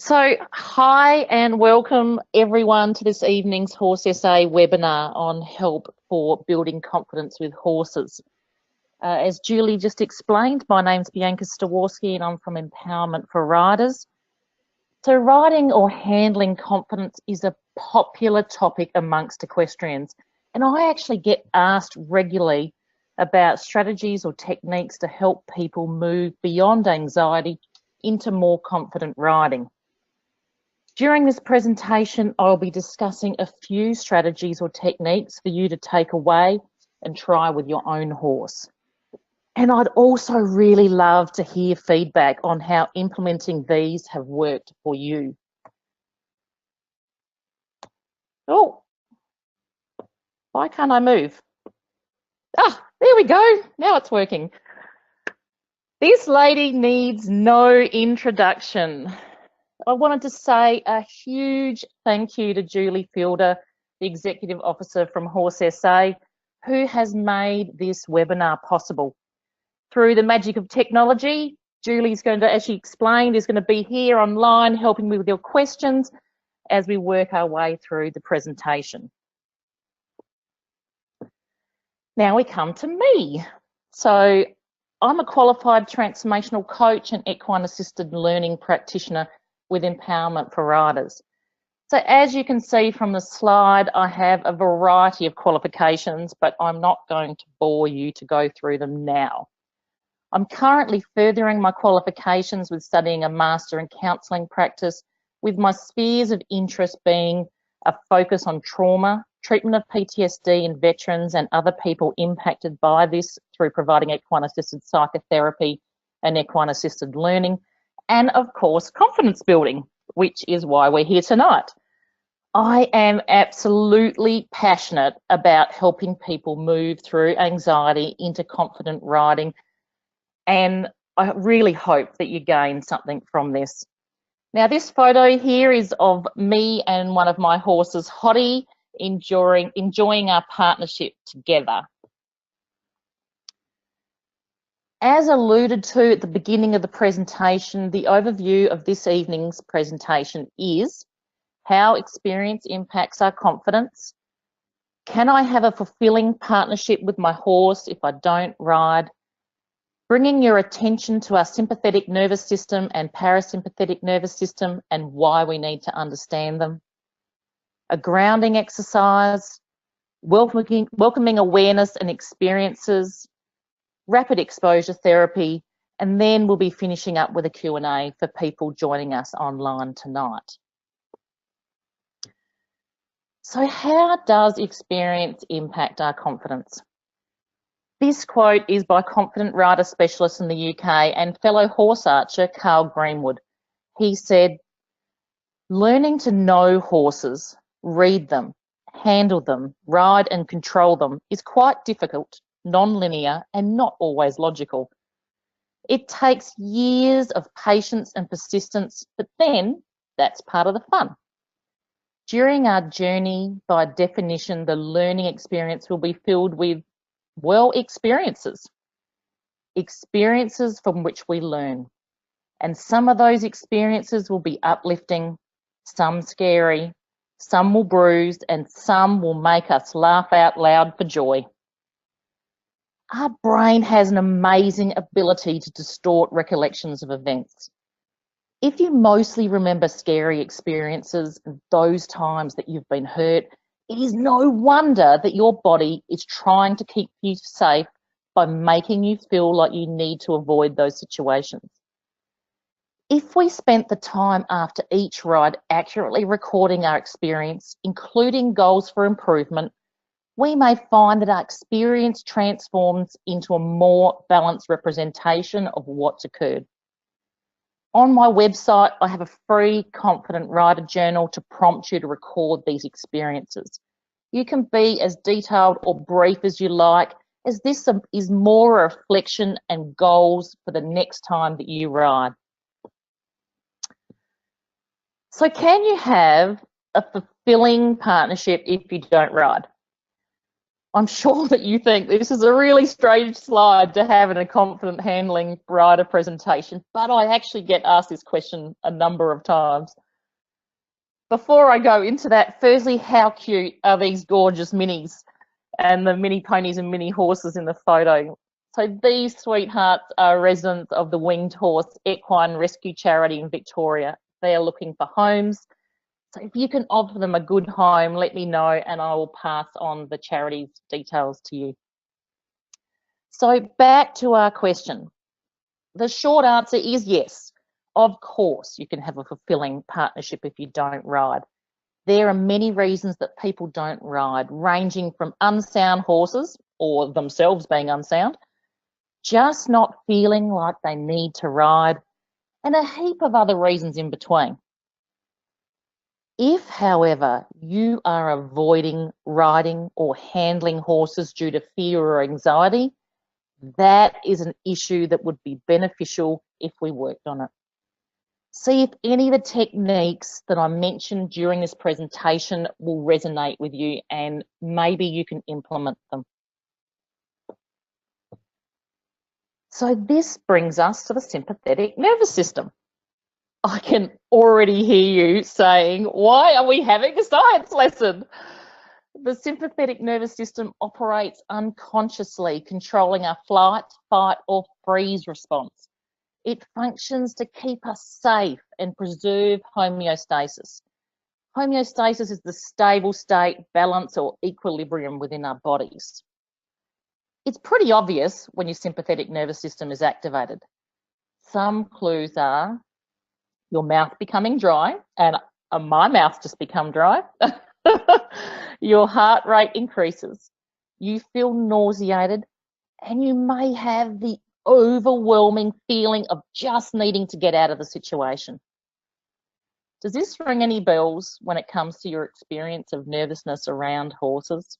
Hi and welcome everyone to this evening's Horse SA webinar on help for building confidence with horses. As Julie just explained, my name's Bianca Staworski and I'm from Empowerment for Riders. So riding or handling confidence is a popular topic amongst equestrians, and I actually get asked regularly about strategies or techniques to help people move beyond anxiety into more confident riding. During this presentation, I'll be discussing a few strategies or techniques for you to take away and try with your own horse. And I'd also really love to hear feedback on how implementing these have worked for you. Oh, why can't I move? Ah, there we go. Now it's working. This lady needs no introduction. I wanted to say a huge thank you to Julie Fielder, the Executive Officer from Horse SA, who has made this webinar possible. Through the magic of technology, Julie's going to, as she explained, is going to be here online helping me with your questions as we work our way through the presentation. Now we come to me. So I'm a qualified transformational coach and equine assisted learning practitioner with Empowerment for Riders. So as you can see from the slide, I have a variety of qualifications, but I'm not going to bore you to go through them now. I'm currently furthering my qualifications with studying a Master in Counselling practice, with my spheres of interest being a focus on trauma, treatment of PTSD in veterans and other people impacted by this through providing equine assisted psychotherapy and equine assisted learning, and of course, confidence building, which is why we're here tonight. I am absolutely passionate about helping people move through anxiety into confident riding, and I really hope that you gain something from this. Now, this photo here is of me and one of my horses, Hottie, enjoying our partnership together. As alluded to at the beginning of the presentation, the overview of this evening's presentation is how experience impacts our confidence. Can I have a fulfilling partnership with my horse if I don't ride? Bringing your attention to our sympathetic nervous system and parasympathetic nervous system and why we need to understand them. A grounding exercise, welcoming awareness and experiences, rapid exposure therapy, and then we'll be finishing up with a Q&A for people joining us online tonight. So how does experience impact our confidence? This quote is by confident rider specialist in the UK and fellow horse archer Carl Greenwood. He said, "Learning to know horses, read them, handle them, ride and control them is quite difficult, non-linear and not always logical. It takes years of patience and persistence, but then that's part of the fun. During our journey, by definition, the learning experience will be filled with, well, experiences from which we learn. And some of those experiences will be uplifting, some scary, some will bruise, and some will make us laugh out loud for joy." Our brain has an amazing ability to distort recollections of events. If you mostly remember scary experiences, those times that you've been hurt, it is no wonder that your body is trying to keep you safe by making you feel like you need to avoid those situations. If we spent the time after each ride accurately recording our experience, including goals for improvement, we may find that our experience transforms into a more balanced representation of what's occurred. On my website, I have a free Confident Rider journal to prompt you to record these experiences. You can be as detailed or brief as you like, as this is more a reflection and goals for the next time that you ride. So can you have a fulfilling partnership if you don't ride? I'm sure that you think this is a really strange slide to have in a confident handling rider presentation, but I actually get asked this question a number of times. Before I go into that, firstly, how cute are these gorgeous minis and the mini ponies and mini horses in the photo? So these sweethearts are residents of the Winged Horse Equine Rescue Charity in Victoria. They are looking for homes. So if you can offer them a good home, let me know and I will pass on the charity's details to you. So back to our question. The short answer is yes. Of course, you can have a fulfilling partnership if you don't ride. There are many reasons that people don't ride, ranging from unsound horses or themselves being unsound, just not feeling like they need to ride, and a heap of other reasons in between. If, however, you are avoiding riding or handling horses due to fear or anxiety, that is an issue that would be beneficial if we worked on it. See if any of the techniques that I mentioned during this presentation will resonate with you and maybe you can implement them. So this brings us to the sympathetic nervous system. I can already hear you saying, why are we having a science lesson? The sympathetic nervous system operates unconsciously, controlling our flight, fight, or freeze response. It functions to keep us safe and preserve homeostasis. Homeostasis is the stable state, balance, or equilibrium within our bodies. It's pretty obvious when your sympathetic nervous system is activated. Some clues are your mouth becoming dry, and my mouth's just become dry. Your heart rate increases. You feel nauseated, and you may have the overwhelming feeling of just needing to get out of the situation. Does this ring any bells when it comes to your experience of nervousness around horses?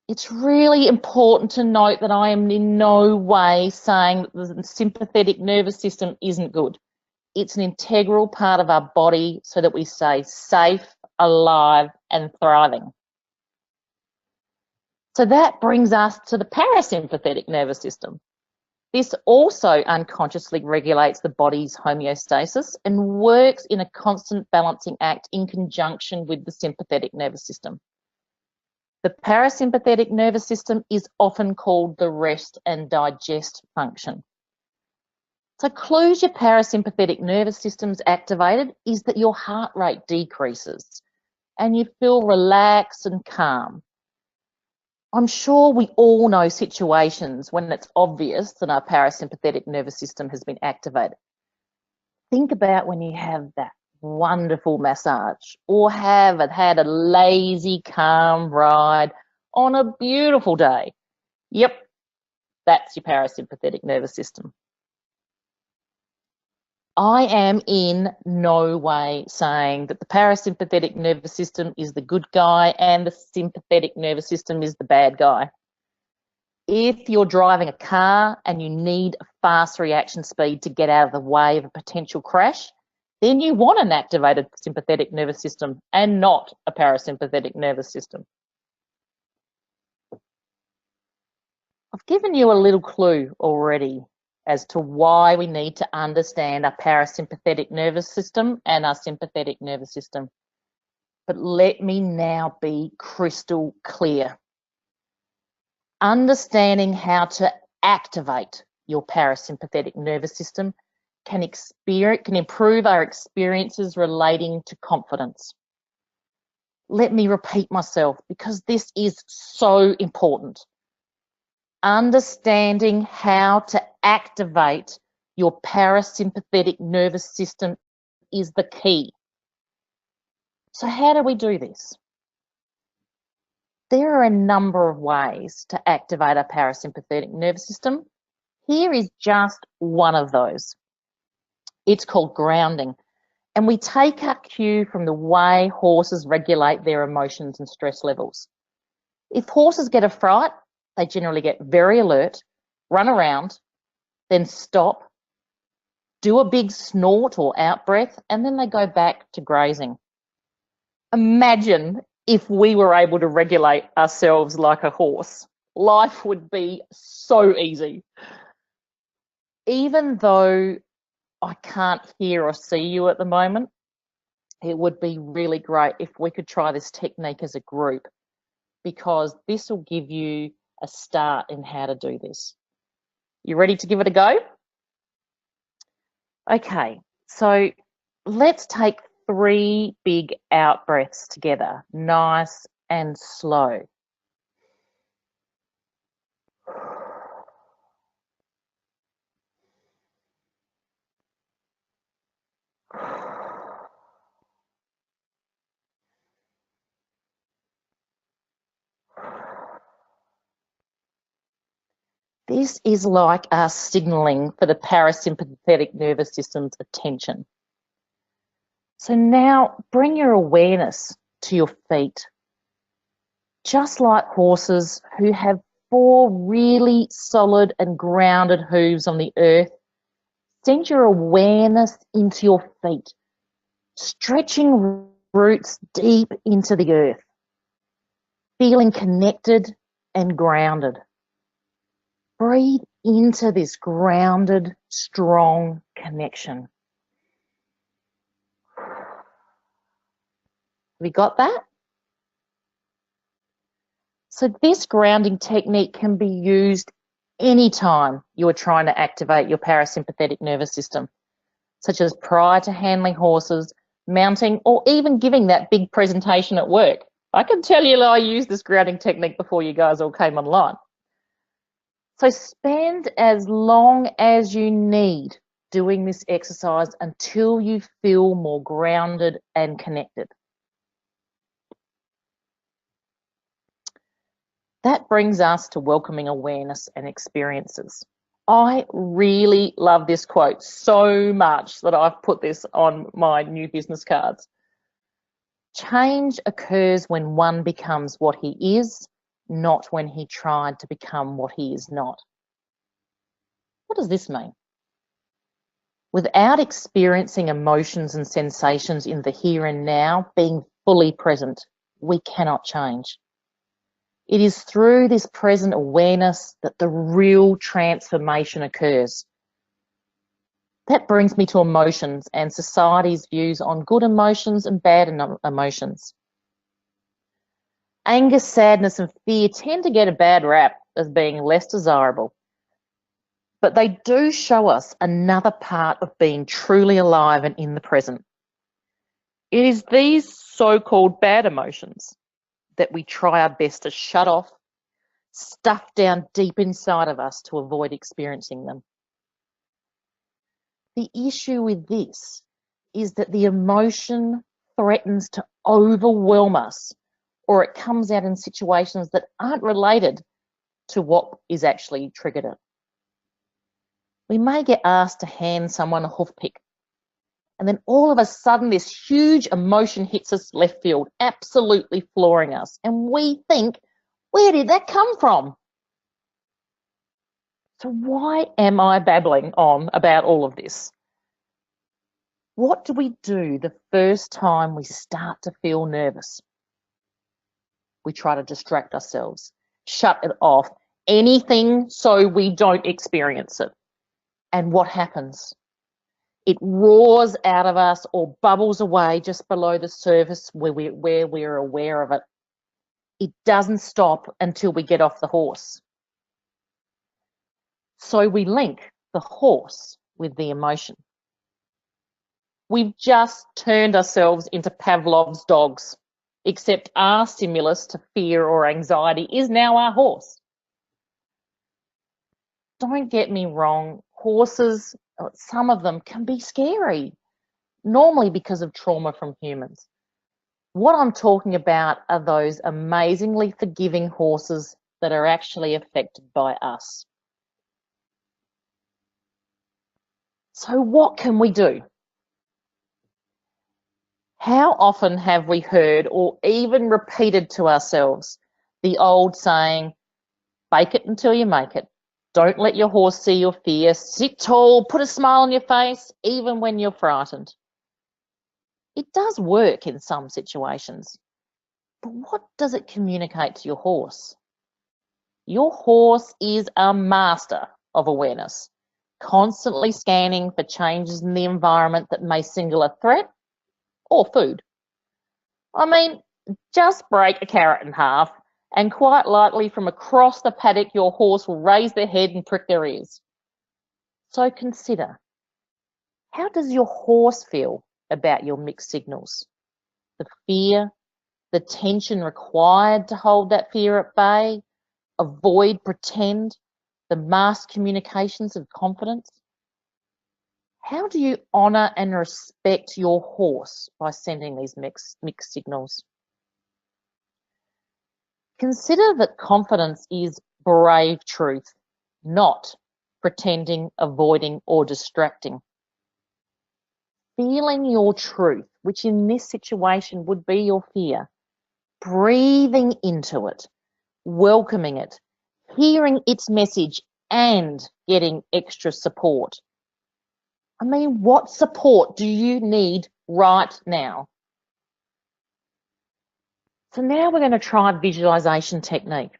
It's really important to note that I am in no way saying that the sympathetic nervous system isn't good. It's an integral part of our body so that we stay safe, alive, and thriving. So that brings us to the parasympathetic nervous system. This also unconsciously regulates the body's homeostasis and works in a constant balancing act in conjunction with the sympathetic nervous system. The parasympathetic nervous system is often called the rest and digest function. So clues your parasympathetic nervous system's activated is that your heart rate decreases and you feel relaxed and calm. I'm sure we all know situations when it's obvious that our parasympathetic nervous system has been activated. Think about when you have that wonderful massage or have had a lazy, calm ride on a beautiful day. Yep, that's your parasympathetic nervous system. I am in no way saying that the parasympathetic nervous system is the good guy and the sympathetic nervous system is the bad guy. If you're driving a car and you need a fast reaction speed to get out of the way of a potential crash, then you want an activated sympathetic nervous system and not a parasympathetic nervous system. I've given you a little clue already as to why we need to understand our parasympathetic nervous system and our sympathetic nervous system. But let me now be crystal clear. Understanding how to activate your parasympathetic nervous system can improve our experiences relating to confidence. Let me repeat myself because this is so important. Understanding how to activate your parasympathetic nervous system is the key. So how do we do this? There are a number of ways to activate our parasympathetic nervous system. Here is just one of those. It's called grounding, and we take our cue from the way horses regulate their emotions and stress levels. If horses get a fright, they generally get very alert, run around, then stop, do a big snort or out breath, and then they go back to grazing. Imagine if we were able to regulate ourselves like a horse, life would be so easy. Even though I can't hear or see you at the moment, it would be really great if we could try this technique as a group, because this will give you a start in how to do this. You ready to give it a go? Okay, so let's take 3 big out breaths together, nice and slow. This is like us signaling for the parasympathetic nervous system's attention. So now bring your awareness to your feet. Just like horses who have 4 really solid and grounded hooves on the earth, send your awareness into your feet, stretching roots deep into the earth, feeling connected and grounded. Breathe into this grounded, strong connection. Have you got that? So this grounding technique can be used anytime you are trying to activate your parasympathetic nervous system, such as prior to handling horses, mounting, or even giving that big presentation at work. I can tell you I used this grounding technique before you guys all came online. So spend as long as you need doing this exercise until you feel more grounded and connected. That brings us to welcoming awareness and experiences. I really love this quote so much that I've put this on my new business cards. Change occurs when one becomes what he is, not when he tried to become what he is not. What does this mean? Without experiencing emotions and sensations in the here and now, being fully present, we cannot change. It is through this present awareness that the real transformation occurs. That brings me to emotions and society's views on good emotions and bad emotions. Anger, sadness, and fear tend to get a bad rap as being less desirable, but they do show us another part of being truly alive and in the present. It is these so-called bad emotions that we try our best to shut off, stuff down deep inside of us to avoid experiencing them. The issue with this is that the emotion threatens to overwhelm us, or it comes out in situations that aren't related to what is actually triggered it. We may get asked to hand someone a hoof pick, and then all of a sudden this huge emotion hits us left field, absolutely flooring us. And we think, where did that come from? So why am I babbling on about all of this? What do we do the first time we start to feel nervous? We try to distract ourselves, shut it off, anything so we don't experience it. And what happens? It roars out of us or bubbles away just below the surface where we're aware of it. It doesn't stop until we get off the horse. So we link the horse with the emotion. We've just turned ourselves into Pavlov's dogs, except our stimulus to fear or anxiety is now our horse. Don't get me wrong, horses, some of them can be scary, normally because of trauma from humans. What I'm talking about are those amazingly forgiving horses that are actually affected by us. So what can we do? How often have we heard or even repeated to ourselves the old saying, fake it until you make it. Don't let your horse see your fear. Sit tall, put a smile on your face, even when you're frightened. It does work in some situations, But what does it communicate to your horse? Your horse is a master of awareness, constantly scanning for changes in the environment that may signal a threat or food. I mean, just break a carrot in half, and quite likely from across the paddock, your horse will raise their head and prick their ears. So consider, how does your horse feel about your mixed signals? The fear, the tension required to hold that fear at bay, avoid, pretend, the masked communications of confidence. How do you honour and respect your horse by sending these mixed signals? Consider that confidence is brave truth, not pretending, avoiding, or distracting. Feeling your truth, which in this situation would be your fear, breathing into it, welcoming it, hearing its message, and getting extra support. I mean, what support do you need right now? So now we're going to try a visualization technique.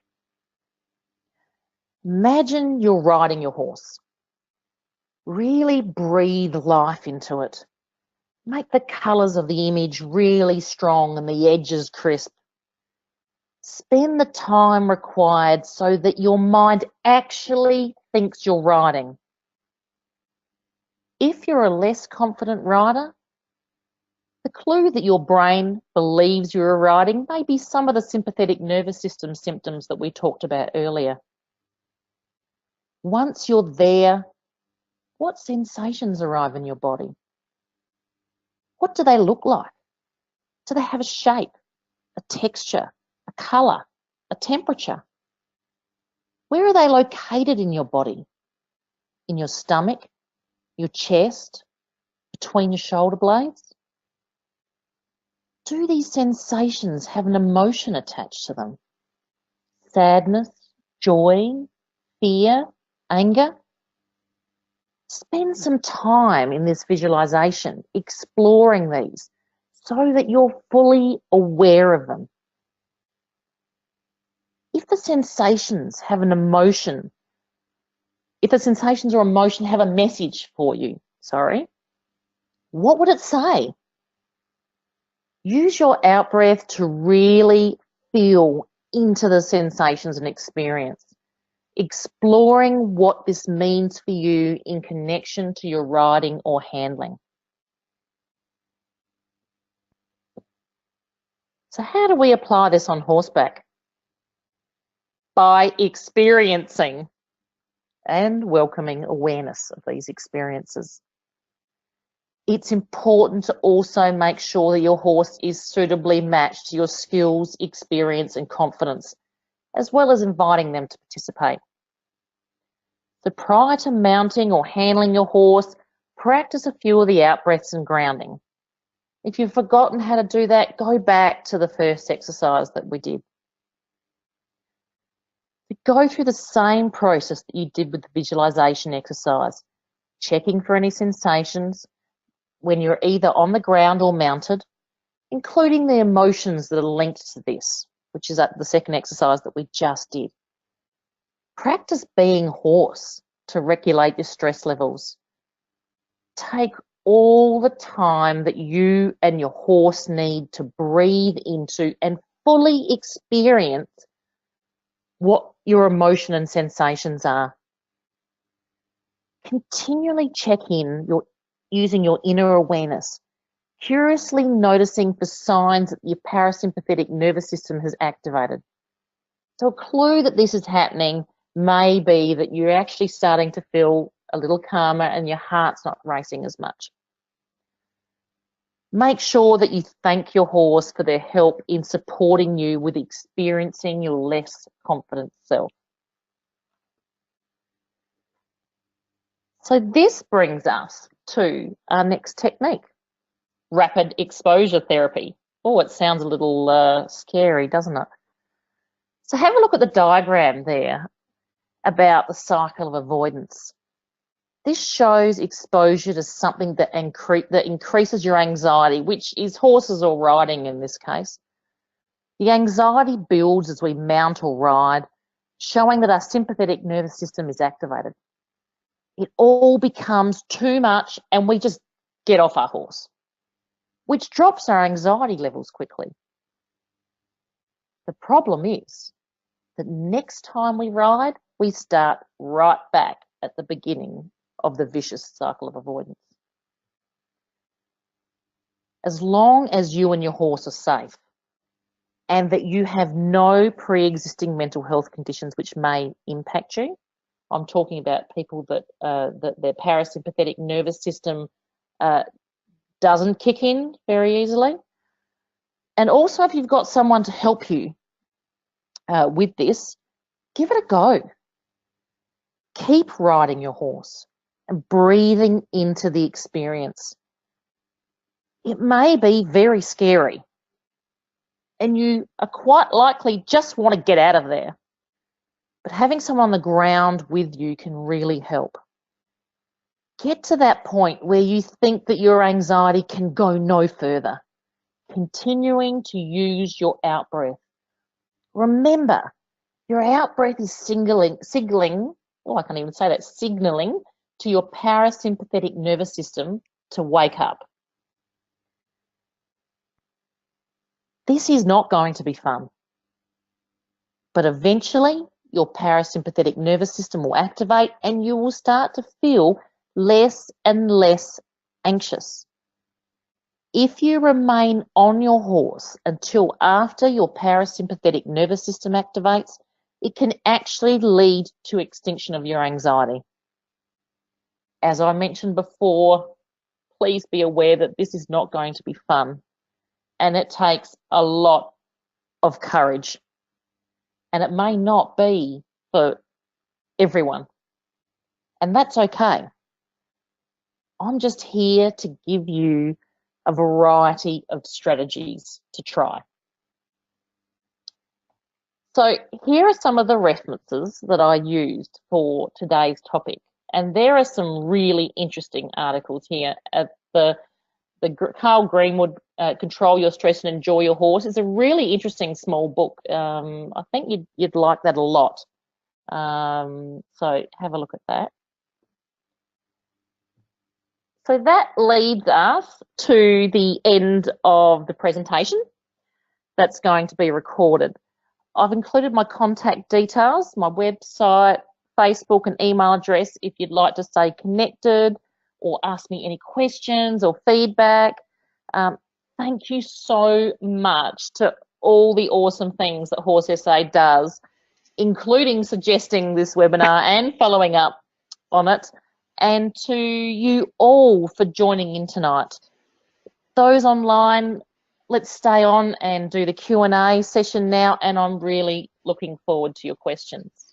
Imagine you're riding your horse. Really breathe life into it. Make the colours of the image really strong and the edges crisp. Spend the time required so that your mind actually thinks you're riding. If you're a less confident rider, the clue that your brain believes you're riding may be some of the sympathetic nervous system symptoms that we talked about earlier. Once you're there, what sensations arrive in your body? What do they look like? Do they have a shape, a texture, a colour, a temperature? Where are they located in your body? In your stomach, your chest, between your shoulder blades? Do these sensations have an emotion attached to them? Sadness, joy, fear, anger? Spend some time in this visualization exploring these so that you're fully aware of them. If the sensations have an emotion, if the sensations or emotion have a message for you, what would it say? Use your out-breath to really feel into the sensations and experience, exploring what this means for you in connection to your riding or handling. So how do we apply this on horseback? By experiencing and welcoming awareness of these experiences. It's important to also make sure that your horse is suitably matched to your skills, experience, and confidence, as well as inviting them to participate. So prior to mounting or handling your horse, practice a few of the out-breaths and grounding. If you've forgotten how to do that, go back to the first exercise that we did. Go through the same process that you did with the visualization exercise, checking for any sensations when you're either on the ground or mounted, including the emotions that are linked to this, which is the second exercise that we just did. Practice being horse to regulate your stress levels. Take all the time that you and your horse need to breathe into and fully experience what your emotion and sensations are. Continually check in using your inner awareness, curiously noticing for signs that your parasympathetic nervous system has activated. So a clue that this is happening may be that you're actually starting to feel a little calmer and your heart's not racing as much. Make sure that you thank your horse for their help in supporting you with experiencing your less confident self. So this brings us to our next technique, rapid exposure therapy. Oh, it sounds a little scary, doesn't it? So have a look at the diagram there about the cycle of avoidance. This shows exposure to something that increases your anxiety, which is horses or riding in this case. The anxiety builds as we mount or ride, showing that our sympathetic nervous system is activated. It all becomes too much and we just get off our horse, which drops our anxiety levels quickly. The problem is that next time we ride, we start right back at the beginning of the vicious cycle of avoidance. As long as you and your horse are safe and that you have no pre-existing mental health conditions which may impact you, I'm talking about people that their parasympathetic nervous system doesn't kick in very easily. And also if you've got someone to help you with this, give it a go. Keep riding your horse and breathing into the experience. It may be very scary and you are quite likely just want to get out of there. But having someone on the ground with you can really help. Get to that point where you think that your anxiety can go no further, continuing to use your out-breath. Remember, your out-breath is signaling to your parasympathetic nervous system to wake up. This is not going to be fun, but eventually your parasympathetic nervous system will activate and you will start to feel less and less anxious. If you remain on your horse until after your parasympathetic nervous system activates, it can actually lead to extinction of your anxiety. As I mentioned before, please be aware that this is not going to be fun and it takes a lot of courage. And it may not be for everyone. And that's okay. I'm just here to give you a variety of strategies to try. So here are some of the references that I used for today's topic. And there are some really interesting articles here. At the Carl Greenwood, Control Your Stress and Enjoy Your Horse, is a really interesting small book. I think you'd like that a lot. So have a look at that. So that leads us to the end of the presentation that's going to be recorded. I've included my contact details, my website, Facebook and email address if you'd like to stay connected or ask me any questions or feedback. Thank you so much to all the awesome things that Horse SA does, including suggesting this webinar and following up on it, and to you all for joining in tonight. Those online, let's stay on and do the Q&A session now, and I'm really looking forward to your questions.